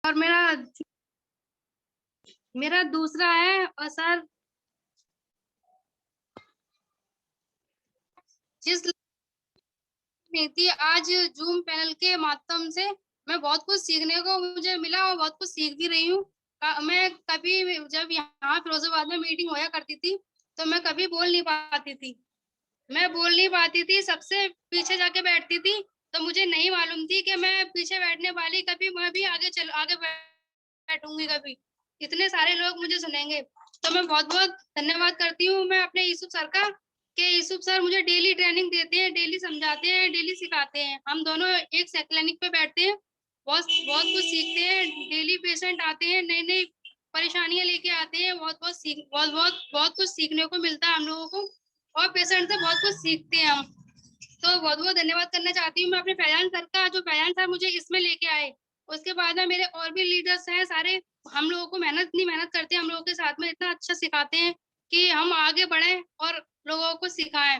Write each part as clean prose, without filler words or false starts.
और मेरा मेरा दूसरा है। और सर, जिस नीति आज जूम पैनल के माध्यम से मैं बहुत कुछ सीखने को मुझे मिला और बहुत कुछ सीख भी रही हूँ। मैं कभी जब यहाँ फिरोजाबाद में मीटिंग होया करती थी तो मैं कभी बोल नहीं पाती थी। मैं बोल नहीं पाती थी, सबसे पीछे जाके बैठती थी। तो मुझे नहीं मालूम थी कि मैं पीछे बैठने वाली, कभी मैं भी आगे बैठूंगी कभी। इतने सारे लोग मुझे सुनेंगे। तो मैं बहुत बहुत धन्यवाद करती हूँ मैं अपने यूसुफ सर का, कि यूसुफ सर मुझे डेली ट्रेनिंग देते हैं, डेली समझाते हैं, डेली सिखाते हैं। हम दोनों एक क्लिनिक पे बैठते हैं, बहुत बहुत कुछ सीखते हैं। डेली पेशेंट आते हैं, नई नई परेशानियां लेके आते हैं, बहुत बहुत बहुत कुछ सीखने को मिलता है हम लोगों को, और पेशेंट से बहुत कुछ सीखते हैं हम। तो बहुत बहुत धन्यवाद करना चाहती हूँ मैं अपने फैजान सर का, जो फैजान सर मुझे इसमें लेके आए। उसके बाद में मेरे और भी लीडर्स हैं सारे, हम लोगों को इतनी मेहनत करते हैं, हम लोगों के साथ में इतना अच्छा सिखाते हैं कि हम आगे बढ़े और लोगों को सिखाएं।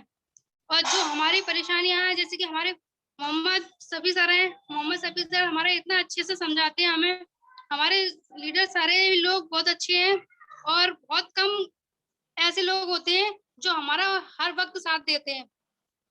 और जो हमारी परेशानियां हैं, जैसे कि हमारे मोहम्मद सफी सर हैं, मोहम्मद सफी सर हमारे इतना अच्छे से समझाते हैं हमें। हमारे लीडर सारे लोग बहुत अच्छे हैं, और बहुत कम ऐसे लोग होते हैं जो हमारा हर वक्त साथ देते हैं।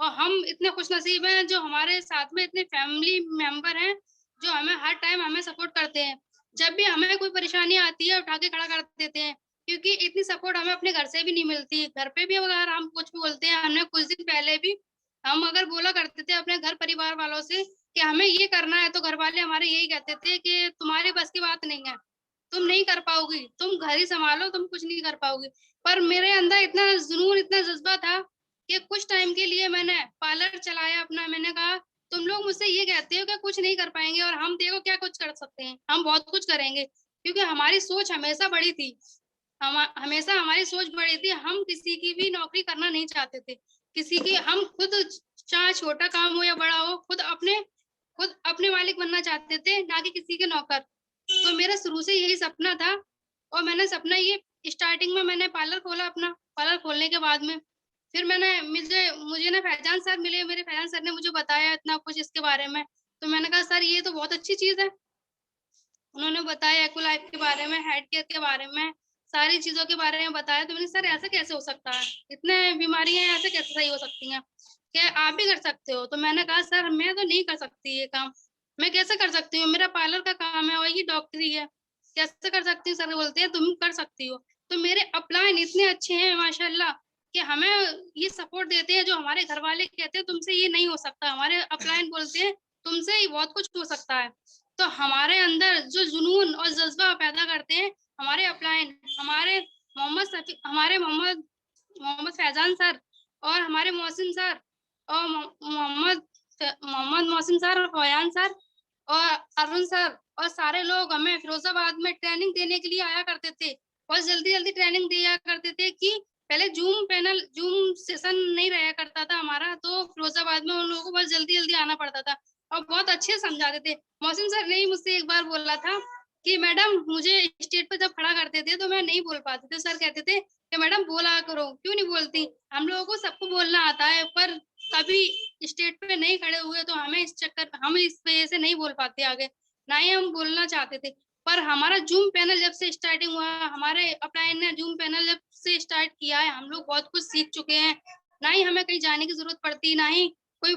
और हम इतने खुश नसीब हैं जो हमारे साथ में इतने फैमिली मेंबर हैं जो हमें हर टाइम हमें सपोर्ट करते हैं। जब भी हमें कोई परेशानी आती है, उठा के खड़ा कर देते हैं, क्योंकि इतनी सपोर्ट हमें अपने घर से भी नहीं मिलती। घर पे भी अगर हम कुछ भी बोलते हैं, हमने कुछ दिन पहले भी हम अगर बोला करते थे अपने घर परिवार वालों से कि हमें ये करना है, तो घर वाले हमारे यही कहते थे कि तुम्हारी बस की बात नहीं है, तुम नहीं कर पाओगी, तुम घर ही संभालो, तुम कुछ नहीं कर पाओगी। पर मेरे अंदर इतना जुनून, इतना जज्बा था कि कुछ टाइम के लिए मैंने पार्लर चलाया अपना। मैंने कहा तुम लोग मुझसे ये कहते हो कि कुछ नहीं कर पाएंगे, और हम देखो क्या कुछ कर सकते हैं, हम बहुत कुछ करेंगे। क्योंकि हमारी सोच हमेशा बड़ी थी, हमेशा हमारी सोच बड़ी थी। हम किसी की भी नौकरी करना नहीं चाहते थे, किसी की। हम खुद, चाहे छोटा काम हो या बड़ा हो, खुद अपने मालिक बनना चाहते थे, ना कि किसी के नौकर। तो मेरा शुरू से यही सपना था। और मैंने सपना ये, स्टार्टिंग में मैंने पार्लर खोला अपना। पार्लर खोलने के बाद में फिर मैंने मुझे मुझे ना फैजान सर मिले, मेरे फैजान सर ने मुझे बताया इतना कुछ इसके बारे में। तो मैंने कहा सर ये तो बहुत अच्छी चीज है। उन्होंने बताया एको लाइफ के बारे में, हेड केयर के बारे में, सारी चीजों के बारे में बताया। तो मैंने, सर ऐसा कैसे हो सकता है, इतने बीमारियां ऐसे कैसे सही हो सकती हैं, क्या आप भी कर सकते हो? तो मैंने कहा सर मैं तो नहीं कर सकती ये काम, मैं कैसे कर सकती हूँ, मेरा पार्लर का काम है और ये डॉक्टरी है, कैसे कर सकती हूँ? सर बोलते हैं तुम कर सकती हो। तो मेरे अपलाइन इतने अच्छे हैं माशाल्लाह, कि हमें ये सपोर्ट देते हैं। जो हमारे घर वाले कहते हैं तुमसे ये नहीं हो सकता, हमारे अपलाइन बोलते हैं तुमसे ही बहुत कुछ हो सकता है। तो हमारे अंदर जो जुनून और जज्बा पैदा करते हैं हमारे अपलाइन, हमारे मोहम्मद मोहम्मद फैजान सर, और हमारे मोहसिन सर, और मोहम्मद मोहम्मद मोहसिन सर, और फयान सर, और अरुण सर, और सारे लोग हमें फिरोजाबाद में ट्रेनिंग देने के लिए आया करते थे। बहुत जल्दी जल्दी ट्रेनिंग दिया करते थे, कि पहले जूम सेशन नहीं रहा करता था हमारा, तो फिरोजाबाद में उन लोगों को बहुत जल्दी जल्दी आना पड़ता था, और बहुत अच्छे से समझाते थे। मौसम सर ने ही मुझसे एक बार बोला था कि मैडम, मुझे स्टेज पर जब खड़ा करते थे तो मैं नहीं बोल पाती थी। सर कहते थे कि मैडम बोला करो, क्यों नहीं बोलती? हम लोगों को सबको बोलना आता है, पर कभी स्टेज पे नहीं खड़े हुए, तो हम इस वजह से नहीं बोल पाते आगे, ना ही हम बोलना चाहते थे। पर हमारा जूम पैनल जब से स्टार्टिंग हुआ, हमारे अपलाइन ने जूम पैनल जब से स्टार्ट किया है, हम लोग बहुत कुछ सीख चुके हैं। ना ही हमें कहीं जाने की जरूरत पड़ती, ना ही कोई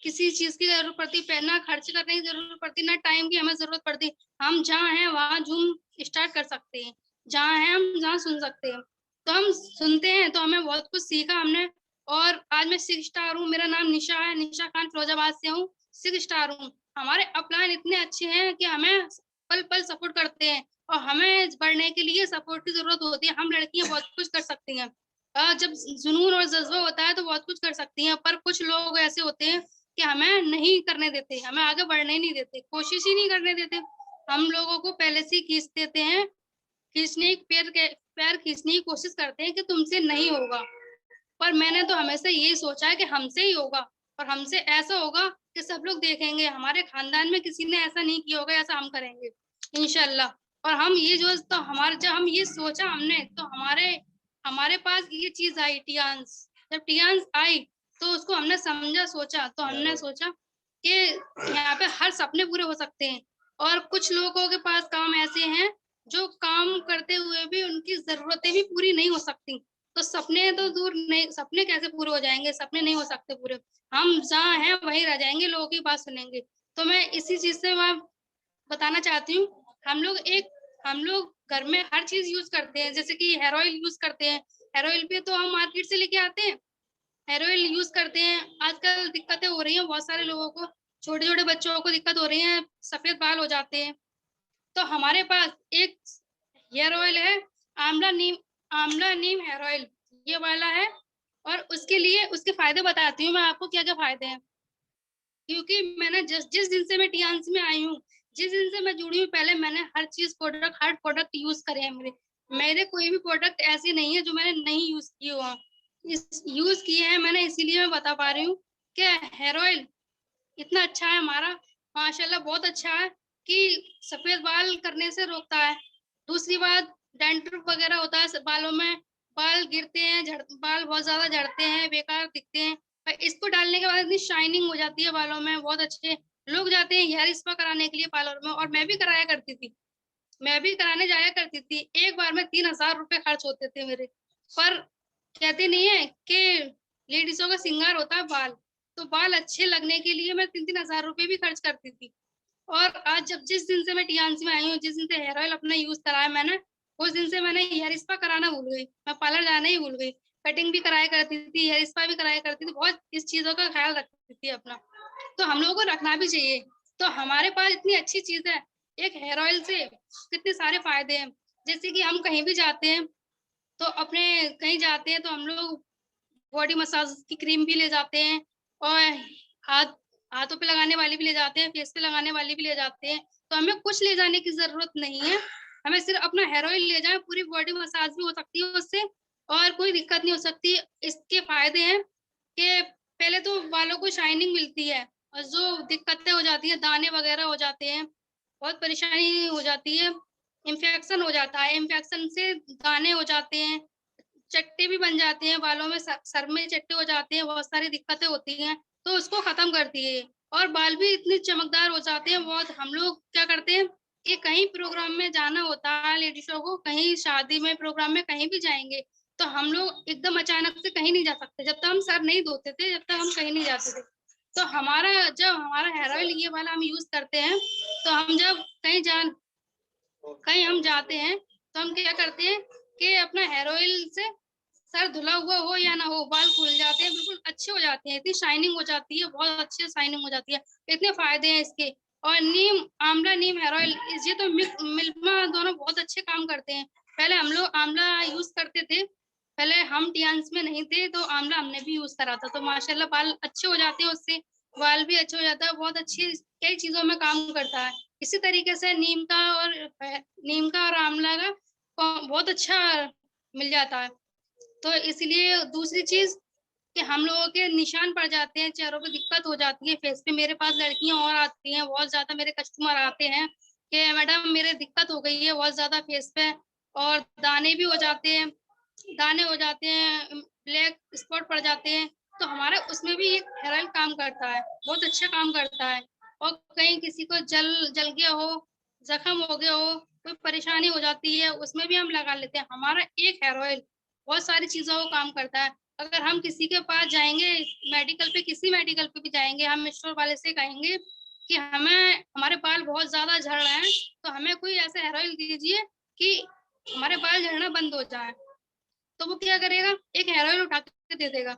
किसी चीज की जरूरत पड़ती, ना खर्च करने की जरूरत पड़ती, ना टाइम की हमें जरूरत पड़ती। हम जहाँ हैं वहाँ जूम स्टार्ट कर सकते हैं, जहाँ हैं हम जहाँ सुन सकते हैं। तो हम सुनते हैं, तो हमें बहुत कुछ सीखा हमने। और आज मैं 6 स्टार हूँ, मेरा नाम निशा है, निशा खान, फिरोजाबाद से हूँ। 6 स्टार हूँ। हमारे अपलाइन इतने अच्छे हैं कि हमें पल पल सपोर्ट करते हैं, और हमें बढ़ने के लिए सपोर्ट की जरूरत होती है। हम लड़कियां बहुत कुछ कर सकती हैं, जब जुनून और जज्बा होता है तो बहुत कुछ कर सकती हैं। पर कुछ लोग ऐसे होते हैं कि हमें नहीं करने देते, हमें आगे बढ़ने नहीं देते, कोशिश ही नहीं करने देते। हम लोगों को पहले से खींच देते हैं, खींचने पैर खींचने की कोशिश करते हैं कि तुमसे नहीं होगा। पर मैंने तो हमेशा यही सोचा है कि हमसे ही होगा, और हमसे ऐसा होगा कि सब लोग देखेंगे हमारे खानदान में किसी ने ऐसा नहीं किया होगा, ऐसा हम करेंगे इंशाल्लाह। और हम ये जो, तो हमारे, जब हम ये सोचा हमने, तो हमारे हमारे पास ये चीज आई, टियान्स। जब टियान्स आई तो उसको हमने समझा, सोचा, तो हमने सोचा कि यहाँ पे हर सपने पूरे हो सकते हैं। और कुछ लोगों के पास काम ऐसे हैं जो काम करते हुए भी उनकी ज़रूरतें भी पूरी नहीं हो सकती। तो सपने तो दूर नहीं, सपने कैसे पूरे हो जाएँगे? सपने नहीं हो सकते पूरे। हम जहाँ हैं वहीं रह जाएँगे, लोगों की बात सुनेंगे। तो मैं इसी चीज़ से मैं बताना चाहती हूँ, हम लोग घर में हर चीज़ यूज़ करते हैं, जैसे कि हेयर ऑयल यूज़ करते हैं। हेयर ऑयल भी तो हम मार्केट से लेके आते हैं। हेयर ऑयल यूज़ करते हैं। आजकल दिक्कतें हो रही हैं बहुत सारे लोगों को, छोटे-छोटे बच्चों को दिक्कत हो रही है, सफ़ेद बाल हो जाते हैं। तो हमारे पास एक हेयर ऑयल है, आंवला नीम हेयर ऑयल, ये वाला है। और उसके लिए उसके फ़ायदे बताती हूँ मैं आपको क्या-क्या फ़ायदे हैं। क्योंकि मैंने जिस दिन से मैं टीएनसी में आई हूँ, जिस दिन से मैं जुड़ी हूँ, पहले मैंने हर प्रोडक्ट यूज़ करे हैं मेरे। मेरे कोई भी प्रोडक्ट ऐसे नहीं है जो मैंने नहीं यूज़ किए हों। इस यूज़ किए हैं मैंने, इसीलिए मैं बता पा रही हूँ कि हेयर ऑयल इतना अच्छा है हमारा, माशाल्लाह बहुत अच्छा है कि सफ़ेद बाल करने से रोकता है। दूसरी बात, डैंड्रफ वग़ैरह होता है बालों में, बाल गिरते हैं, बाल बहुत ज़्यादा झड़ते हैं, बेकार दिखते हैं। इसको डालने के बाद इतनी शाइनिंग हो जाती है बालों में, बहुत अच्छे लोग जाते हैं हेयर स्पा कराने के लिए पार्लर में, और मैं भी कराया करती थी। मैं भी कराने जाया करती थी। एक बार में 3000 रुपए खर्च होते थे मेरे। पर कहते नहीं है कि लेडीज़ों का श्रृंगार होता है बाल, तो बाल अच्छे लगने के लिए मैं 3-3 हज़ार रुपए भी खर्च करती थी। और आज जिस दिन से मैं टीएनसी में आई हूँ, जिस दिन से हेयर ऑयल अपना यूज़ करा है मैंने, उस दिन से मैंने हेयर स्पा कराना भूल गई। मैं पार्लर जाना ही भूल गई। कटिंग भी कराया करती थी, हेयर स्पा भी कराया करती थी, बहुत इस चीज़ों का ख़्याल रखती थी अपना। तो हम लोगों को रखना भी चाहिए। तो हमारे पास इतनी अच्छी चीज़ है, एक हेयर ऑयल से कितने सारे फ़ायदे हैं। जैसे कि हम कहीं भी जाते हैं, तो अपने कहीं जाते हैं तो हम लोग बॉडी मसाज की क्रीम भी ले जाते हैं, और हाथ हाथों पे लगाने वाली भी ले जाते हैं, फेस पे लगाने वाली भी ले जाते हैं। तो हमें कुछ ले जाने की ज़रूरत नहीं है। हमें सिर्फ़ अपना हेयर ऑयल ले जाएँ, पूरी बॉडी मसाज भी हो सकती है उससे, और कोई दिक्कत नहीं हो सकती। इसके फ़ायदे हैं कि पहले तो बालों को शाइनिंग मिलती है, और जो दिक्कतें हो जाती हैं, दाने वग़ैरह हो जाते हैं, बहुत परेशानी हो जाती है। इन्फेक्शन हो जाता है, इन्फेक्शन से दाने हो जाते हैं, चट्टे भी बन जाते हैं बालों में, सर में चट्टे हो जाते हैं, बहुत सारी दिक्कतें होती हैं, तो उसको ख़त्म करती है। और बाल भी इतने चमकदार हो जाते हैं बहुत। हम लोग क्या करते हैं कि कहीं प्रोग्राम में जाना होता है लेडीज़ों को, कहीं शादी में, प्रोग्राम में कहीं भी जाएँगे, तो हम लोग एकदम अचानक से कहीं नहीं जा सकते। जब तक हम सर नहीं धोते थे, जब तक हम कहीं नहीं जाते थे। तो जब हमारा हेयर ऑयल ये वाला हम यूज़ करते हैं, तो हम जब कहीं हम जाते हैं, तो हम क्या करते हैं कि अपना हेयर ऑयल से सर धुला हुआ हो या ना हो, बाल खुल जाते हैं, बिल्कुल अच्छे हो जाते हैं, इतनी शाइनिंग हो जाती है, बहुत अच्छी शाइनिंग हो जाती है। इतने फ़ायदे हैं इसके। और आंवला नीम हेयर ऑयल, ये तो मिल्मा दोनों बहुत अच्छे काम करते हैं। पहले हम लोग आंवला यूज़ करते थे, पहले हम टियान्स में नहीं थे, तो आंवला हमने भी यूज़ करा था, तो माशाल्लाह बाल अच्छे हो जाते हैं उससे, बाल भी अच्छे हो जाता है, बहुत अच्छी कई चीज़ों में काम करता है। इसी तरीके से नीम का और आंवला का बहुत अच्छा मिल जाता है। तो इसलिए दूसरी चीज़ कि हम लोगों के निशान पड़ जाते हैं, चेहरों पे दिक्कत हो जाती है फेस पे। मेरे पास लड़कियाँ और आती हैं, बहुत ज़्यादा मेरे कस्टमर आते हैं कि मैडम मेरे दिक्कत हो गई है बहुत ज़्यादा फेस पे, और दाने भी हो जाते हैं, दाने हो जाते हैं, ब्लैक स्पॉट पड़ जाते हैं। तो हमारा उसमें भी एक हेयर ऑयल काम करता है, बहुत अच्छा काम करता है। और कहीं किसी को जल जल गया हो, ज़ख्म हो गया हो, कोई परेशानी हो जाती है, उसमें भी हम लगा लेते हैं। हमारा एक हेयर ऑयल बहुत सारी चीज़ों को काम करता है। अगर हम किसी के पास जाएँगे, किसी मेडिकल पे भी जाएँगे, हम स्टोर वाले से कहेंगे कि हमारे बाल बहुत ज़्यादा झड़ रहे हैं, तो हमें कोई ऐसा हेयर ऑयल दीजिए कि हमारे बाल झड़ना बंद हो जाए। तो वो क्या करेगा, एक हेयर ऑयल उठा के दे देगा।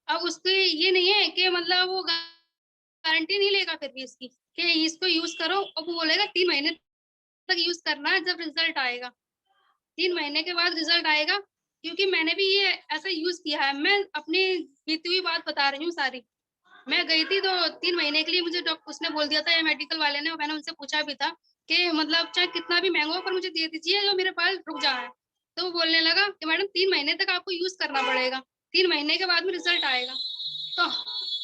अब उसकी ये नहीं है कि मतलब वो गारंटी नहीं लेगा फिर भी इसकी, कि इसको यूज़ करो, और वो बोलेगा 3 महीने तक यूज़ करना है, जब रिज़ल्ट आएगा। 3 महीने के बाद रिज़ल्ट आएगा, क्योंकि मैंने भी ये ऐसा यूज़ किया है। मैं अपनी बीती हुई बात बता रही हूँ सारी। मैं गई थी तो 3 महीने के लिए मुझे उसने बोल दिया था, ये मेडिकल वाले ने, और मैंने उनसे पूछा भी था कि मतलब चाहे कितना भी महँगा हो, पर मुझे दे दीजिए जो मेरे बाल रुक जाएँ। तो वो बोलने लगा कि मैडम 3 महीने तक आपको यूज़ करना पड़ेगा, 3 महीने के बाद में रिज़ल्ट आएगा। तो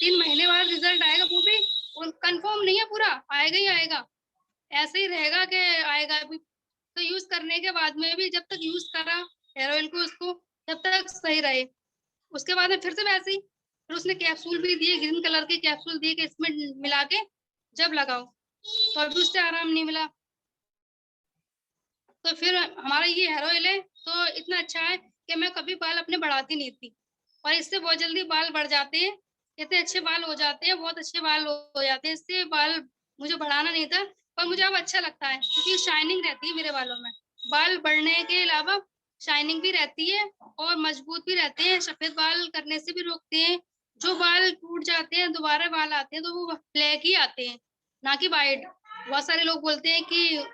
3 महीने बाद रिज़ल्ट आएगा, वो भी कन्फर्म नहीं है पूरा, आएगा ही आएगा। ऐसे ही रहेगा कि आएगा अभी। तो यूज़ करने के बाद में भी जब तक यूज़ करा हेयर ऑयल को उसको, तब तक सही रहे। उसके बाद में फिर से वैसे ही, फिर उसने कैप्सूल भी दिए, ग्रीन कलर के कैप्सूल दिए कि इसमें मिला के जब लगाओ। तो अभी उससे आराम नहीं मिला। तो फिर हमारा ये हेयर ऑयल है तो इतना अच्छा है कि मैं कभी बाल अपने बढ़ाती नहीं थी, और इससे बहुत जल्दी बाल बढ़ जाते हैं, इतने अच्छे बाल हो जाते हैं, बहुत अच्छे बाल हो जाते हैं। इससे बाल मुझे बढ़ाना नहीं था, पर मुझे अब अच्छा लगता है क्योंकि शाइनिंग रहती है मेरे बालों में। बाल बढ़ने के अलावा शाइनिंग भी रहती है और मजबूत भी रहते हैं, सफेद बाल करने से भी रोकते हैं। जो बाल टूट जाते हैं दोबारा बाल आते हैं तो वो ब्लैक ही आते हैं, ना कि वाइट। बहुत सारे लोग बोलते हैं कि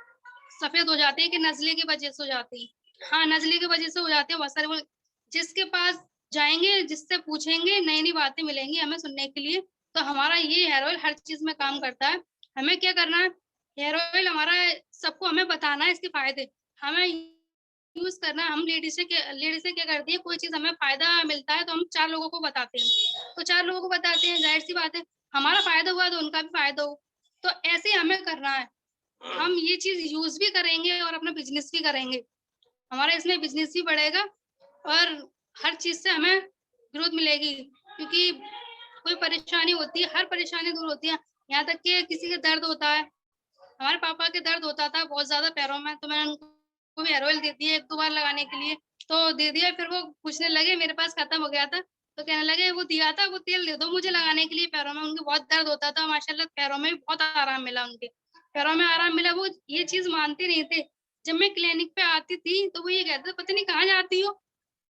सफेद हो जाते हैं कि नज़ले की वजह से हो जाते हैं। हाँ, नज़ले की वजह से हो जाते हैं। बहुत सारे लोग जिसके पास जाएँगे, जिससे पूछेंगे, नई-नई बातें मिलेंगी हमें सुनने के लिए। तो हमारा ये हेयर ऑयल हर चीज़ में काम करता है। हमें क्या करना है, हेयर ऑयल हमारा सबको हमें बताना है इसके फ़ायदे। हमें यूज़ करना है। हम लेडीज़ें क्या करती हैं, कोई चीज़ हमें फ़ायदा मिलता है तो हम 4 लोगों को बताते हैं। तो 4 लोगों को बताते हैं, ज़ाहिर-सी बात है, हमारा फ़ायदा हुआ तो उनका भी फ़ायदा हो। तो ऐसे ही हमें करना है। हम ये चीज़ यूज़ भी करेंगे और अपना बिज़नेस भी करेंगे। हमारा इसमें बिज़नेस भी बढ़ेगा और हर चीज़ से हमें ग्रोथ मिलेगी, क्योंकि कोई परेशानी होती है, हर परेशानी दूर होती है। यहाँ तक कि किसी का दर्द होता है, हमारे पापा के दर्द होता था बहुत ज़्यादा पैरों में, तो मैंने उनको भी हेयर ऑयल दे दिया 1-2 बार लगाने के लिए, तो दे दिया। फिर वो पूछने लगे, मेरे पास खत्म हो गया था, तो कहने लगे वो दिया था, वो तेल दे दो मुझे लगाने के लिए पैरों में। उनके बहुत दर्द होता था, माशाल्लाह पैरों में भी बहुत आराम मिला उनके। पैरों में आराम मिला, वो ये चीज़ मानते नहीं थे। जब मैं क्लिनिक पे आती थी, तो वो ये कहते थे, "पता नहीं कहाँ जाती हो?"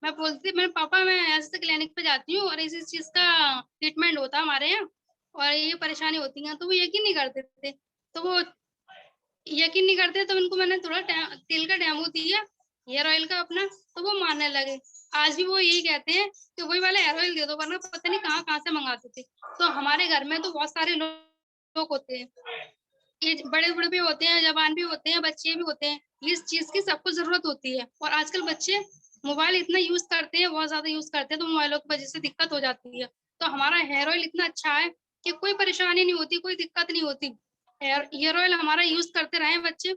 मैं बोलती, "मेरे पापा मैं ऐसे क्लिनिक पे जाती हूँ और इस चीज़ का ट्रीटमेंट होता है हमारे यहाँ और ये परेशानी होती है।" तो वो यकीन नहीं करते थे। तो वो यकीन नहीं करते, तो उनको मैंने थोड़ा तेल का डेमो दिया, हेयर ऑयल का अपना, तो वो मानने लगे। आज भी वो यही कहते हैं कि वही वाला हेयर ऑयल दे दो, वरना पता नहीं कहाँ-कहाँ से मँगाते थे। तो हमारे घर में तो बहुत सारे लोग होते हैं, ये बड़े-बूढ़े भी होते हैं, जवान भी होते हैं, बच्चे भी होते हैं। इस चीज़ की सबको ज़रूरत होती है और आजकल बच्चे मोबाइल इतना यूज़ करते हैं, बहुत ज़्यादा यूज़ करते हैं, तो मोबाइलों की वज़ह से दिक्कत हो जाती है। तो हमारा हेयर ऑयल इतना अच्छा है कि कोई परेशानी नहीं होती, कोई दिक्कत नहीं होती। हेयर हेयर ऑयल हमारा यूज़ करते रहें बच्चे,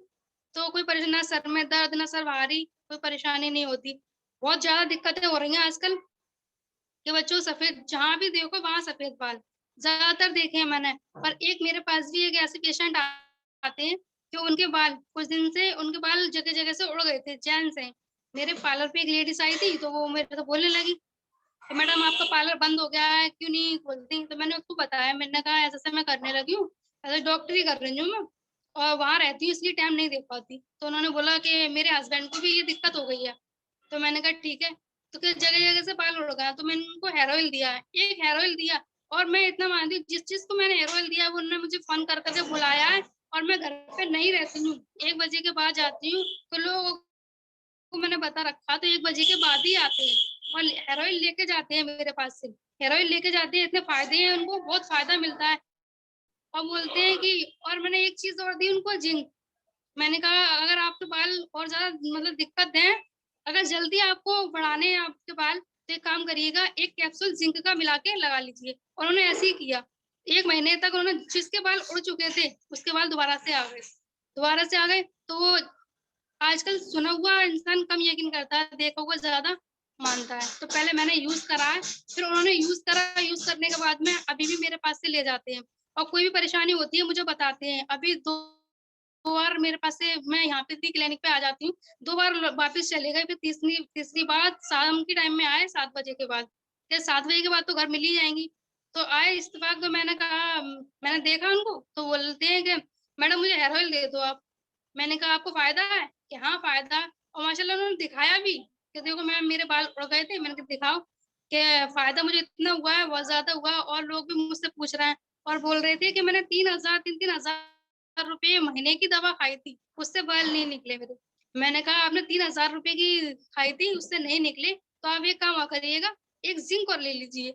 तो कोई ना सर में दर्द, ना सर भारी, कोई परेशानी नहीं होती। बहुत ज़्यादा दिक्कतें हो रही हैं आजकल कि बच्चों सफ़ेद जहाँ भी देखो वहाँ सफ़ेद बाल, ज़्यादातर देखे हैं मैंने। पर एक मेरे पास भी एक ऐसे पेशेंट आते हैं कि उनके बाल कुछ दिन से उनके बाल जगह-जगह से उड़ गए थे, जेंट्स हैं। मेरे पार्लर पे एक लेडीज़ आई थी, तो वो मेरे से बोलने लगी कि मैडम आपका पार्लर बंद हो गया है, क्यों नहीं खोलती? तो मैंने उसको बताया, मैंने कहा ऐसे-ऐसे मैं करने लगी हूँ, ऐसे डॉक्टरी कर रही हूँ मैं और वहाँ रहती हूँ इसलिए टाइम नहीं दे पाती। तो उन्होंने बोला कि मेरे हस्बैंड को भी ये दिक्कत हो गई है। तो मैंने कहा ठीक है, तो फिर जगह-जगह से बाल उड़ गया, तो मैंने उनको हेयर ऑयल दिया, एक हेयर ऑयल दिया और मैं इतना मानती हूँ जिस चीज़ को मैंने हेयर ऑयल दिया वो उन्होंने मुझे फ़ोन कर के बुलाया है और मैं घर पे नहीं रहती हूँ, 1 बजे के बाद जाती हूँ, तो लोगों को मैंने बता रखा तो 1 बजे के बाद ही आते हैं और हेयर ऑयल लेके जाते हैं मेरे पास से। हेयर ऑयल लेके जाते हैं, इतने फ़ायदे हैं उनको, बहुत फ़ायदा मिलता है और बोलते हैं कि और मैंने एक चीज़ और दी उनको जिंक। मैंने कहा अगर आपके बाल और ज़्यादा मतलब दिक्कत दें, अगर जल्दी आपको बढ़ाने हैं आपके बाल, तो एक काम करिएगा, 1 कैप्सूल ज़िंक का मिला के लगा लीजिए और उन्होंने ऐसे ही किया। 1 महीने तक उन्होंने जिसके बाल उड़ चुके थे, उसके बाल दोबारा से आ गए। दोबारा से आ गए, तो वो आजकल सुना हुआ इंसान कम यकीन करता है, देखा हुआ ज़्यादा मानता है। तो पहले मैंने यूज़ करा है, फिर उन्होंने यूज़ करा, यूज़ करने के बाद में अभी भी मेरे पास से ले जाते हैं और कोई भी परेशानी होती है मुझे बताते हैं। अभी 2 बार मेरे पास से मैं यहाँ पे थी क्लिनिक पे आ जाती हूँ, 2 बार ल वापस चले गए, फिर तीसरी तीसरी बार शाम के टाइम में आए 7 बजे के बाद। फिर 7 बजे के बाद तो घर मिल ही जाएँगी। तो आए इत्तेफ़ाक में मैंने कहा मैंने देखा उनको, तो बोलते हैं कि मैडम मुझे हेयर ऑयल दे दो आप। मैंने कहा आपको फ़ायदा है? कि हाँ, फ़ायदा है और माशाल्लाह उन्होंने दिखाया भी कि देखो मैम मेरे बाल उड़ गए थे, मैंने कहा दिखाओ कि फ़ायदा मुझे इतना हुआ है, बहुत ज़्यादा हुआ है और लोग भी मुझसे पूछ रहे हैं और बोल रहे थे कि मैंने 3000 3-3 हज़ार रुपए महीने की दवा खाई थी, उससे बाल नहीं निकले मेरे। मैंने कहा आपने 3000 रुपए की खाई थी, उससे नहीं निकले, तो आप एक काम करिएगा, एक ज़िंक और ले लीजिए।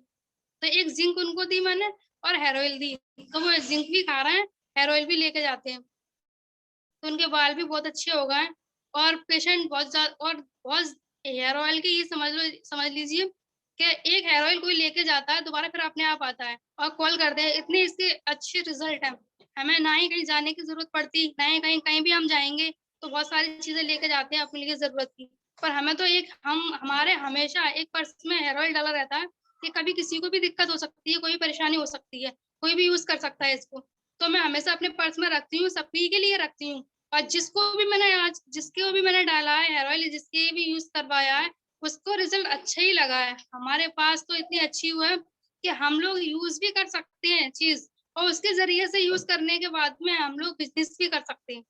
तो एक ज़िंक उनको दी मैंने और हेयर ऑयल दी, तो वो ज़िंक भी खा रहे हैं, हेयर ऑयल भी लेके जाते हैं। तो उनके बाल भी बहुत अच्छे हो गए और पेशेंट बहुत हेयर ऑयल की ये समझ लीजिए कि एक हेयर ऑयल कोई लेके जाता है, दोबारा फिर अपने आप आता है और कॉल करते हैं, इतने इसके अच्छे रिज़ल्ट हैं। हमें ना ही कहीं जाने की ज़रूरत पड़ती, ना ही कहीं कहीं भी हम जाएँगे, तो बहुत सारी चीज़ें लेके जाते हैं अपने लिए ज़रूरत की। पर हमें तो एक हमारे हमेशा एक पर्स में हेयर ऑयल डला रहता है कि कभी किसी को भी दिक्कत हो सकती है, कोई भी परेशानी हो सकती है, कोई भी यूज़ कर सकता है इसको। तो मैं हमेशा अपने पर्स में रखती हूँ, सभी के लिए रखती हूँ। और जिसको भी मैंने डाला है हेयर ऑयल, जिसके भी यूज़ करवाया है, उसको रिज़ल्ट अच्छा ही लगा है। हमारे पास तो इतनी अच्छी हुआ है कि हम लोग यूज़ भी कर सकते हैं चीज़, और उसके ज़रिए से यूज़ करने के बाद में हम लोग बिज़नेस भी कर सकते हैं।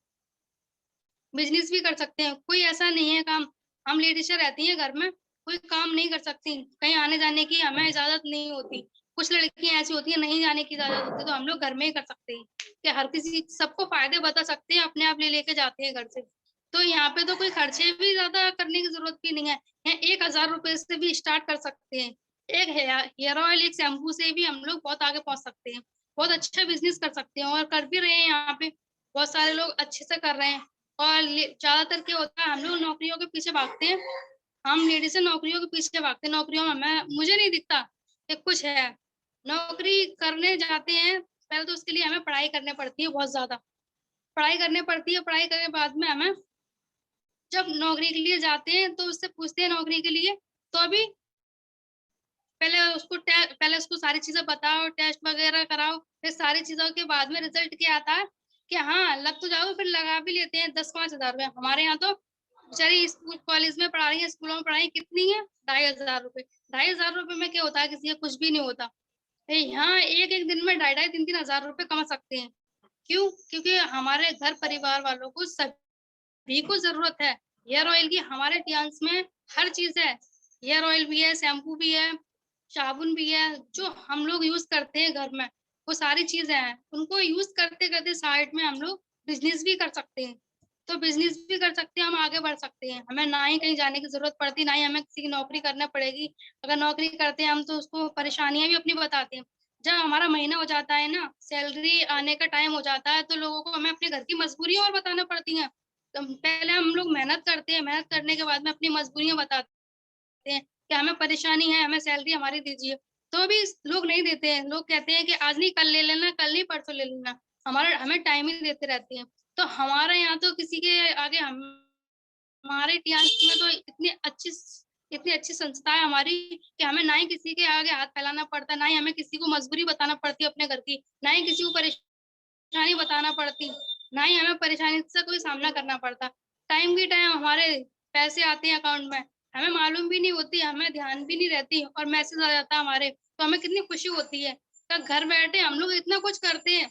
बिज़नेस भी कर सकते हैं, कोई ऐसा नहीं है काम। हम लेडीज़ें रहती हैं घर में, कोई काम नहीं कर सकती, कहीं आने-जाने की हमें इजाज़त नहीं होती। कुछ लड़कियाँ ऐसी होती हैं, नहीं जाने की इजाज़त होती है, तो हम लोग घर में ही कर सकते हैं, कि हर किसी सबको फ़ायदे बता सकते हैं, अपने आप ले लेके जाते हैं घर से। तो यहाँ पे तो कोई खर्चे भी ज़्यादा करने की ज़रूरत भी नहीं है, यहाँ ₹1000 से भी स्टार्ट कर सकते हैं। एक हेयर ऑयल, एक शैम्पू से भी हम लोग बहुत आगे पहुँच सकते हैं, बहुत अच्छा बिज़नेस कर सकते हैं, और कर भी रहे हैं यहाँ पे, बहुत सारे लोग अच्छे से कर रहे हैं। और ले ज़्यादातर क्या होता है, हम लोग नौकरियों के पीछे भागते हैं, हम लेडीज़ें नौकरियों के पीछे भागते हैं, नौकरियों में मुझे नहीं दिखता कि कुछ है। नौकरी करने जाते हैं, पहले तो उसके लिए हमें पढ़ाई करनी पड़ती है बहुत ज़्यादा। पढ़ाई करनी पड़ती है, पढ़ाई करने के बाद में हमें जब नौकरी के लिए जाते हैं, तो उससे पूछते हैं नौकरी के लिए, तो अभी पहले उसको सारी चीज़ें बताओ, टेस्ट वगैरह कराओ, फिर सारी चीज़ों के बाद में रिज़ल्ट क्या आता है कि हाँ, लग तो जाओ, फिर लगा भी लेते हैं 10-5 हज़ार रुपए। हमारे यहाँ तो बेचारी स्कूल कॉलेज में पढ़ा रही हैं, स्कूलों में पढ़ाई कितनी है? ₹2500। ₹2500 में क्या होता है, किसी का कुछ भी नहीं होता। यहाँ एक-एक दिन में ढाई-ढाई 3-3 हज़ार रुपए कमा सकते हैं। क्यों? क्योंकि हमारे घर परिवार वालों को सभी को ज़रूरत है। हेयर ऑयल की हमारे टियान्स में हर चीज़ है। हेयर ऑयल भी है, शैम्पू भी है, साबुन भी है, जो हम लोग यूज़ करते हैं घर में, वो सारी चीज़ें हैं। उनको यूज़ करते-करते साइड में हम लोग बिज़नेस भी कर सकते हैं। तो बिज़नेस भी कर सकते हैं, हम आगे बढ़ सकते हैं। हमें ना ही कहीं जाने की ज़रूरत पड़ती, ना ही हमें किसी की नौकरी करना पड़ेगी। अगर नौकरी करते हैं हम, तो उसको परेशानियाँ भी अपनी बताते हैं। जब हमारा महीना हो जाता है ना, सैलरी आने का टाइम हो जाता है, तो लोगों को हमें अपने घर की मजबूरियाँ और बताना पड़ती हैं। पहले हम लोग मेहनत करते हैं, मेहनत करने के बाद में अपनी मजबूरियाँ बताते हैं कि हमें परेशानी है, हमें सैलरी हमारी दीजिए। तो भी लोग नहीं देते हैं, लोग कहते हैं कि आज नहीं कल ले लेना, कल नहीं परसों ले लेना। हमें टाइम ही देते रहते हैं। तो हमारे यहाँ तो किसी के आगे हमारे इतिहास में तो इतनी अच्छी संस्था है हमारी, कि हमें ना ही किसी के आगे हाथ फैलाना पड़ता है, ना ही हमें किसी को मजबूरी बताना पड़ती है अपने घर की, ना ही किसी को परेशानी बताना पड़ती, ना ही हमें परेशानी से कोई सामना करना पड़ता। टाइम की टाइम हमारे पैसे आते हैं अकाउंट में, हमें मालूम भी नहीं होती, हमें ध्यान भी नहीं रहती, और मैसेज आ जाता है हमारे, तो हमें कितनी खुशी होती है। तो घर बैठे हम लोग इतना कुछ करते हैं,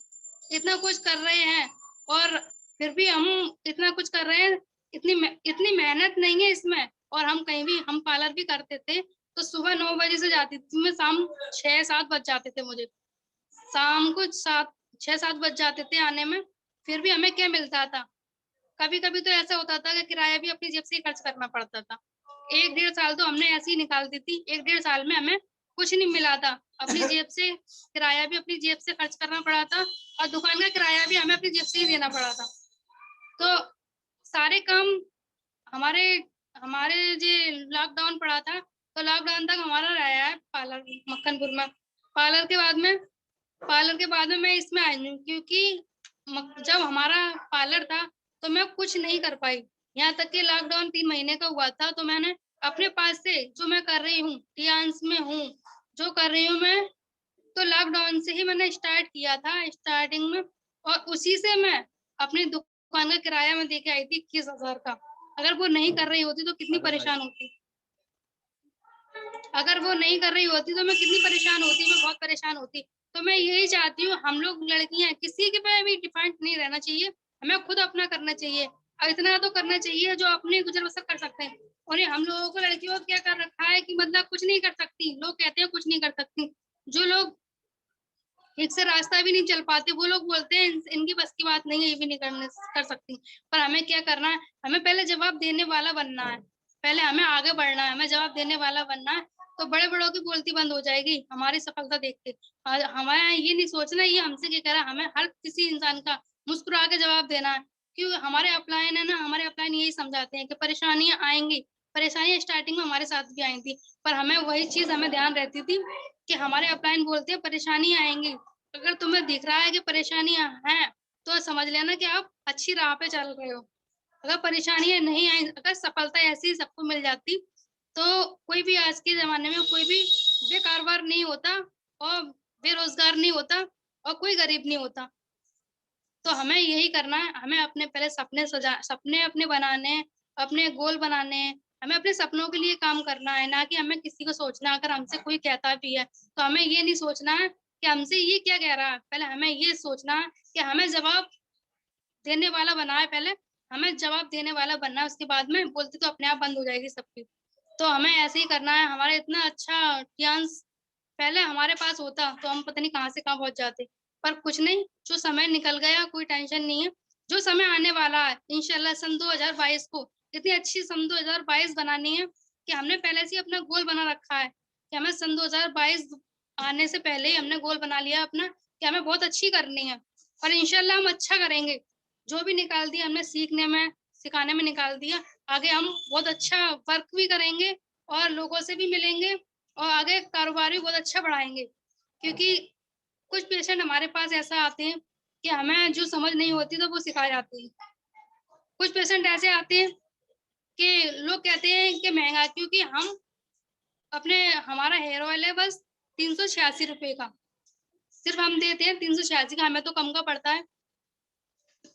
इतना कुछ कर रहे हैं, और फिर भी हम इतना कुछ कर रहे हैं, इतनी मेहनत नहीं है इसमें। और हम पार्लर भी करते थे, तो सुबह 9 बजे से जाती थी मैं, शाम 6-7 बज जाते थे मुझे। शाम को 7 6-7 बज जाते थे आने में, फिर भी हमें क्या मिलता था? कभी-कभी तो ऐसा होता था कि किराया भी अपनी जेब से ही खर्च करना पड़ता था। 1 डेढ़ साल तो हमने ऐसे ही निकाल दी थी, 1 डेढ़ साल में हमें कुछ नहीं मिला था। अपनी जेब से किराया भी अपनी जेब से खर्च करना पड़ा था, और दुकान का किराया भी हमें अपनी जेब से ही देना पड़ा था। तो सारे काम हमारे हमारे जे लॉकडाउन पड़ा था, तो लॉकडाउन तक हमारा रहा है पार्लर मक्खनपुर में। पार्लर के बाद में पार्लर के बाद में मैं इसमें आई हूँ, क्योंकि जब हमारा पार्लर था, तो मैं कुछ नहीं कर पाई। यहाँ तक कि लॉकडाउन 3 महीने का हुआ था, तो मैंने अपने पास से जो मैं कर रही हूँ, फ्रीलांस में हूँ, जो कर रही हूँ मैं, तो लॉकडाउन से ही मैंने स्टार्ट किया था स्टार्टिंग में, और उसी से मैं अपनी दुकान का किराया मैं दे के आई थी 21,000 का। अगर वो नहीं कर रही होती तो कितनी परेशान होती। अगर वो नहीं कर रही होती तो मैं कितनी परेशान होती, मैं बहुत परेशान होती। तो मैं यही चाहती हूँ, हम लोग लड़कियाँ किसी के पे भी डिपेंड नहीं रहना चाहिए, हमें खुद अपना करना चाहिए, और इतना तो करना चाहिए जो अपने गुज़र-बसर कर सकते हैं। और ये हम लोगों को लड़कियों को क्या कर रखा है कि मतलब कुछ नहीं कर सकती, लोग कहते हैं कुछ नहीं कर सकती। जो लोग ठीक से रास्ता भी नहीं चल पाते, वो लोग बोलते हैं इनकी बस की बात नहीं है, ये भी नहीं कर सकती। पर हमें क्या करना है, हमें पहले जवाब देने वाला बनना है, पहले हमें आगे बढ़ना है, हमें जवाब देने वाला बनना है, तो बड़े-बड़ों की बोलती बंद हो जाएगी, हमारी सफलता देख के। हमें ये नहीं सोचना ये हमसे क्या कह रहा है, हमें हर किसी इंसान का मुस्कुरा के जवाब देना है। क्योंकि हमारे अपलाइन है ना, हमारे अपलाइन यही समझाते हैं कि परेशानियाँ आएँगी, परेशानियाँ स्टार्टिंग में हमारे साथ भी आई थी, पर हमें वही चीज़ हमें ध्यान रहती थी कि हमारे अपलाइन बोलते हैं परेशानियाँ आएँगी, अगर तुम्हें दिख रहा है कि परेशानियाँ हैं, तो समझ लेना कि आप अच्छी राह पे चल रहे हो। अगर परेशानियाँ नहीं आई, अगर सफलता ऐसे ही सबको मिल जाती, तो कोई भी आज के ज़माने में कोई भी बेकार-वार नहीं होता, और बेरोज़गार नहीं होता, और कोई गरीब नहीं होता। तो हमें यही करना है, हमें अपने पहले सपने अपने बनाने हैं, अपने गोल बनाने हैं, हमें अपने सपनों के लिए काम करना है, ना कि हमें किसी को सोचना अगर हमसे कोई कहता भी है, तो हमें ये नहीं सोचना है कि हमसे ये क्या कह रहा है, पहले हमें ये सोचना है कि हमें जवाब देने वाला बना है पहले, हमें जवाब देने वाला बनना है, उसके बाद में बोलती तो अपने आप बंद हो जाएगी सबकी। तो हमें ऐसे ही करना है, हमारा इतना अच्छा ज्ञान पहले हमारे पास होता तो हम पता नहीं कहाँ से कहाँ पहुँच जाते। पर कुछ नहीं, जो समय निकल गया कोई टेंशन नहीं है। जो समय आने वाला है इंशाल्लाह सन 2022 को इतनी अच्छी सन 2022 बनानी है कि हमने पहले से ही अपना गोल बना रखा है कि हमें सन 2022 आने से पहले ही हमने गोल बना लिया अपना कि हमें बहुत अच्छी करनी है और इंशाल्लाह हम अच्छा करेंगे। जो भी निकाल दिया हमने सीखने में, सिखाने में निकाल दिया, आगे हम बहुत अच्छा वर्क भी करेंगे और लोगों से भी मिलेंगे और आगे कारोबार भी बहुत अच्छा बढ़ाएँगे। क्योंकि कुछ पेशेंट हमारे पास ऐसा आते हैं कि हमें जो समझ नहीं होती तो वो सिखा जाते हैं। कुछ पेशेंट ऐसे आते हैं कि लोग कहते हैं कि महँगा क्योंकि हम अपने हमारा हेयर ऑयल है बस ₹386 का। सिर्फ़ हम देते हैं 386 का, हमें तो कम का पड़ता है।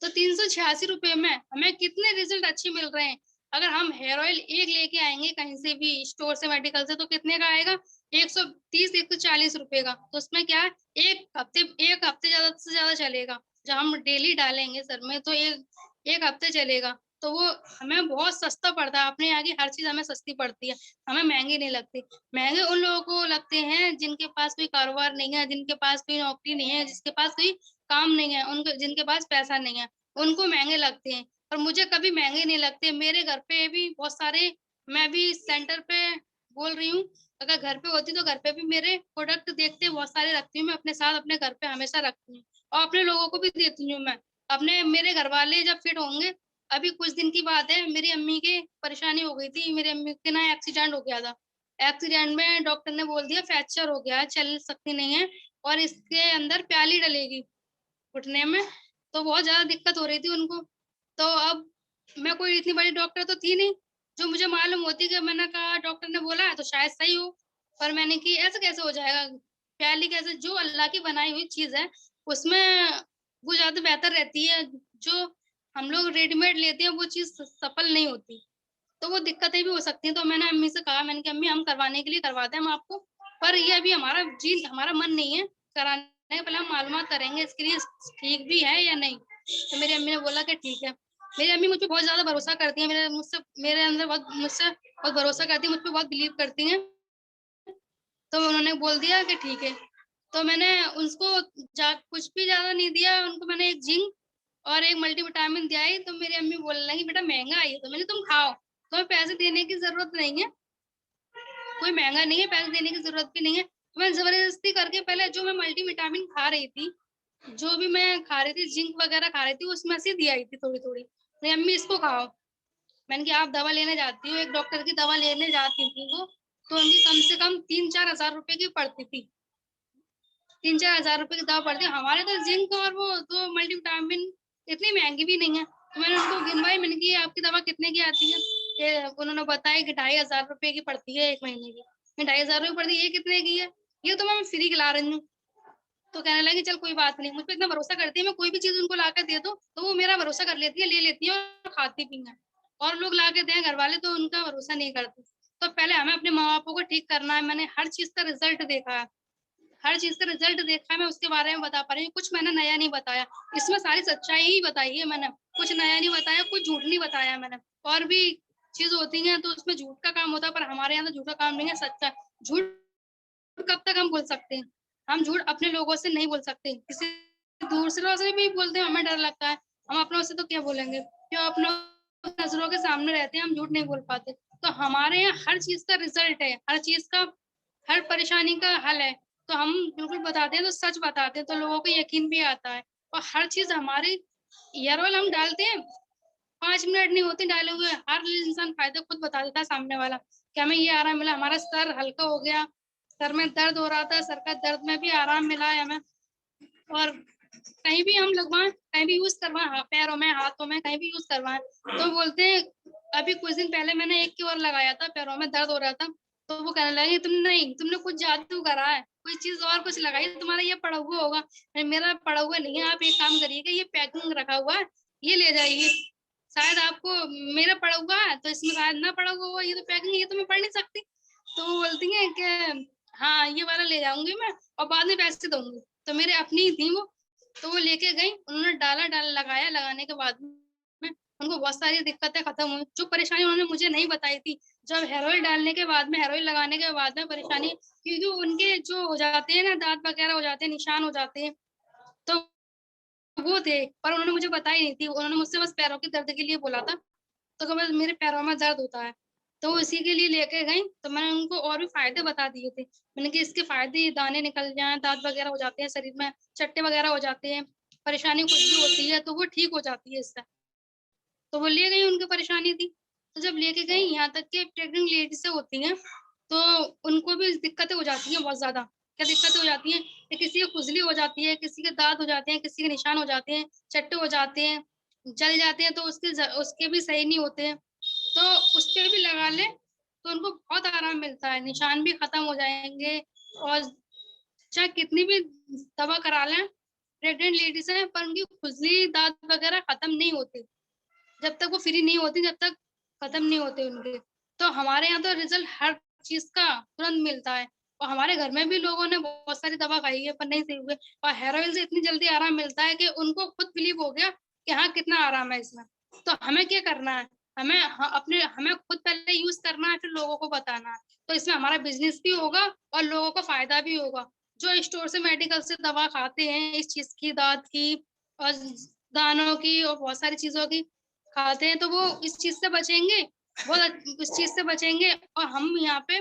तो ₹386 में हमें कितने रिज़ल्ट अच्छे मिल रहे हैं। अगर हम हेयर ऑयल एक लेके आएँगे कहीं से भी स्टोर से, मेडिकल से तो कितने का आएगा? ₹130 ₹140 का। तो उसमें क्या है 1 हफ़्ते ज़्यादा से ज़्यादा चलेगा। जब हम डेली डालेंगे सर में तो 1 हफ़्ते चलेगा। तो वो हमें बहुत सस्ता पड़ता है। अपने यहाँ की हर चीज़ हमें सस्ती पड़ती है। हमें महँगी नहीं लगती। महँगे उन लोगों को लगते हैं जिनके पास कोई कारोबार नहीं है, जिनके पास कोई नौकरी नहीं है, जिसके पास कोई काम नहीं है, उनको जिनके पास पैसा नहीं है, उनको महँगे लगते हैं। पर मुझे कभी महँगे नहीं लगते। मेरे घर पे भी बहुत सारे मैं भी सेंटर पे बोल रही हूँ, अगर घर पे होती तो घर पे भी मेरे प्रोडक्ट देखते बहुत सारे रखती हूँ मैं अपने साथ अपने घर पे हमेशा रखती हूँ और अपने लोगों को भी देती हूँ मैं। अपने मेरे घरवाले जब फिट होंगे, अभी कुछ दिन की बात है मेरी अम्मी के परेशानी हो गई थी, मेरी अम्मी के ना एक्सीडेंट हो गया था। एक्सीडेंट में डॉक्टर ने बोल दिया फ्रैक्चर हो गया है, चल सकती नहीं है और इसके अंदर प्याली डलेगी। घुटने में, तो बहुत ज़्यादा दिक्कत हो रही थी उनको। तो अब मैं कोई इतनी बड़ी डॉक्टर तो थी नहीं, जो मुझे मालूम होती कि मैंने कहा डॉक्टर ने बोला है तो शायद सही हो। पर मैंने कि ऐसे कैसे हो जाएगा? पहली कैसे जो अल्लाह की बनाई हुई चीज़ है, उसमें वो ज़्यादा बेहतर रहती है। जो हम लोग रेडीमेड लेते हैं वो चीज़ सफल नहीं होती। तो वो दिक्कतें भी हो सकती हैं। तो मैंने अम्मी से कहा मैंने कहा अम्मी हम करवाने के लिए करवाते हैं हम आपको, पर ये अभी हमारा मन नहीं है कराने का, पहले हम मालूमात करेंगे इसके लिए ठीक भी है या नहीं। तो मेरी अम्मी ने बोला कि ठीक है। मेरी अम्मी मुझ पे बहुत ज़्यादा भरोसा करती हैं, मेरे अंदर मुझसे बहुत भरोसा करती हैं, मुझ पे बहुत बिलीव करती हैं। तो उन्होंने बोल दिया कि ठीक है। तो मैंने उसको कुछ भी ज़्यादा नहीं दिया, उनको मैंने एक जिंक और एक मल्टीविटामिन दिया ही, तो मेरी अम्मी बोलने लगी बेटा महँगा है ये तो। मैंने तुम खाओ, तुम्हें पैसे देने की ज़रूरत नहीं है, कोई महँगा नहीं है, पैसे देने की ज़रूरत भी नहीं है। तो मैं ज़बरदस्ती करके पहले जो मैं मल्टीविटामिन खा रही थी, जो भी मैं खा रही थी, जिंक वगैरह खा रही थी, उसमें से दी आई थी थोड़ी-थोड़ी। नहीं अम्मी इसको खाओ। मैंने कहा आप दवा लेने जाती हो, एक डॉक्टर की दवा लेने जाती थी वो, तो उनकी कम से कम 3-4 हज़ार रुपए की पड़ती थी। 3-4 हज़ार रुपए की दवा पड़ती है। हमारे तो जिंक और वो 2 मल्टीविटामिन इतनी महँगी भी नहीं है। तो मैंने उनको गिनवाई, मैंने कि ये आपकी दवा कितने की आती है? ये उन्होंने बताया कि 2500 रुपए की पड़ती है 1 महीने की। मैं 2500 रुपए पड़ती है, ये कितने की है? ये तो मैं फ्री खिला रही हूँ। तो कहने लगी चल कोई बात नहीं, मुझ पे इतना भरोसा करती है, मैं कोई भी चीज़ उनको लाकर दे दूँ, तो वो मेरा भरोसा कर लेती है, ले लेती है और खाती भी हैं। और लोग लाके दें घरवाले तो उनका भरोसा नहीं करते। तो पहले हमें अपने माँ-बापों को ठीक करना है, मैंने हर चीज़ का रिज़ल्ट देखा है। हर चीज़ का रिज़ल्ट देखा है, मैं उसके बारे में बता पा रही हूँ, कुछ मैंने नया नहीं बताया। इसमें सारी सच्चाई ही बताई है मैंने, कुछ नया नहीं बताया, कुछ झूठ नहीं बताया मैंने। और भी चीज़ होती हैं तो उसमें झूठ का काम होता है, पर हमारे यहाँ तो झूठ का काम नहीं है, सच्चा झूठ कब तक हम बोल सकते हैं? हम झूठ अपने लोगों से नहीं बोल सकते, किसी दूसरों से भी बोलते हैं हमें डर लगता है, हम अपनों से तो क्या बोलेंगे? जो अपनों नज़रों के सामने रहते हैं, हम झूठ नहीं बोल पाते। तो हमारे यहाँ हर चीज़ का रिज़ल्ट है, हर चीज़ का हर परेशानी का हल है, तो हम बिल्कुल बताते हैं तो सच बताते हैं, तो लोगों को यकीन भी आता है और हर चीज़ हमारी हेयर ऑयल हम डालते हैं, 5 मिनट नहीं होते डाले हुए, हर इंसान फ़ायदे खुद बता देता है सामने वाला, कि हमें ये आराम मिला, हमारा सर हल्का हो गया, सर में दर्द हो रहा था, सर का दर्द में भी आराम मिला है हमें और कहीं भी हम लगवाएँ, कहीं भी यूज़ करवाएँ, पैरों में, हाथों में, कहीं भी यूज़ करवाएँ, तो बोलते हैं अभी कुछ दिन पहले मैंने एक की ओर लगाया था, पैरों में दर्द हो रहा था। तो वो कहने लगी तुमने कुछ जादू करा है, कोई चीज़ और कुछ लगाई, तुम्हारा ये पड़ा हुआ होगा। मेरा पड़ा हुआ नहीं है, आप एक काम करिएगा, ये पैकिंग रखा हुआ है, ये ले जाइए। शायद आपको मेरा पड़ा हुआ है, तो इसमें शायद ना पड़ा हुआ हो, ये तो पैकिंग है, ये तो मैं पढ़ नहीं सकती। तो वो बोलती हैं कि हाँ, ये वाला ले जाऊँगी मैं और बाद में पैसे दूँगी। तो मेरे अपनी ही थी वो, तो वो लेके गईं, उन्होंने डाला, लगाया, लगाने के बाद में उनको बहुत सारी दिक्कतें खत्म हुई, जो परेशानी उन्होंने मुझे नहीं बताई थी। जब हेयर ऑयल डालने के बाद में, हेयर ऑयल लगाने के बाद में परेशानी, क्योंकि उनके जो हो जाते हैं ना, दाँत वगैरह हो जाते हैं, निशान हो जाते हैं, तो वो थे, पर उन्होंने मुझे बताई नहीं थी। उन्होंने मुझसे बस पैरों के दर्द के लिए बोला था, तो कहा, "बस मेरे पैरों में दर्द होता है।" तो उसी के लिए लेके गईं, तो मैंने उनको और भी फ़ायदे बता दिए थे। मैंने कि इसके फ़ायदे, दाने निकल जाएँ, दाँत वगैरह हो जाते हैं शरीर में, चट्टे वगैरह हो जाते हैं, परेशानी कुछ भी होती है, तो वो ठीक हो जाती है इससे। तो वो ले गई, उनको परेशानी थी। तो जब लेके गई, यहाँ तक कि प्रेग्नेंट लेडीज़ें होती हैं, तो उनको भी दिक्कतें हो जाती हैं बहुत ज़्यादा। क्या दिक्कतें हो जाती हैं कि किसी को खुजली हो जाती है, किसी के दाँत हो जाते हैं, किसी के निशान हो जाते हैं, चट्टे हो जाते हैं, जल जाते हैं, तो उसके भी सही नहीं होते हैं। तो उसपे भी लगा लें, तो उनको बहुत आराम मिलता है, निशान भी खत्म हो जाएँगे और चाहे कितनी भी दवा करा लें, प्रेग्नेंट लेडीज़ हैं, पर उनकी खुजली, दाँत वगैरह खत्म नहीं होते। जब तक वो फ्री नहीं होती, जब तक खत्म नहीं होते उनके। तो हमारे यहाँ तो रिज़ल्ट हर चीज़ का तुरंत मिलता है और हमारे घर में भी लोगों ने बहुत सारी दवा खाई है, पर नहीं सही हुए और हेयर ऑयल से इतनी जल्दी आराम मिलता है कि उनको खुद बिलीव हो गया कि हाँ, कितना आराम है इसमें। तो हमें क्या करना है? हमें खुद पहले यूज़ करना है, फिर लोगों को बताना है। तो इसमें हमारा बिज़नेस भी होगा और लोगों को फ़ायदा भी होगा। जो स्टोर से, मेडिकल से दवा खाते हैं, इस चीज़ की, दाँत की और दानों की और बहुत सारी चीज़ों की, खाते हैं, तो वो इस चीज़ से बचेंगे, इस चीज़ से बचेंगे और हम यहाँ पे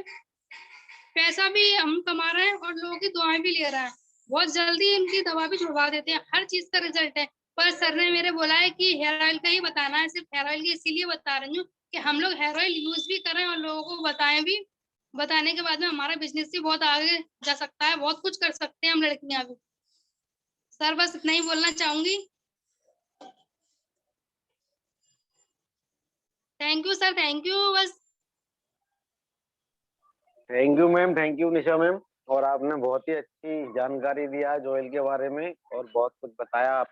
पैसा भी हम कमा रहे हैं और लोगों की दुआएँ भी ले रहे हैं। बहुत जल्दी उनकी दवा भी छुड़वा देते हैं, हर चीज़ का रिज़ल्ट है। पर सर ने मेरे बोला है कि हेयर ऑयल का ही बताना है, सिर्फ़ हेयर ऑयल की इसीलिए बता रही हूँ कि हम लोग हेयर ऑयल यूज़ भी करें और लोगों को बताएँ भी। बताने के बाद में हमारा बिज़नेस भी बहुत आगे जा सकता है, बहुत कुछ कर सकते हैं हम लड़कियाँ भी। सर बस इतना ही बोलना चाहूँगी। Thank you sir, thank you बस। Thank you ma'am, thank you Nisha ma'am. और आपने बहुत ही अच्छी जानकारी दी आज ऑयल के बारे में और बहुत कुछ बताया आपने।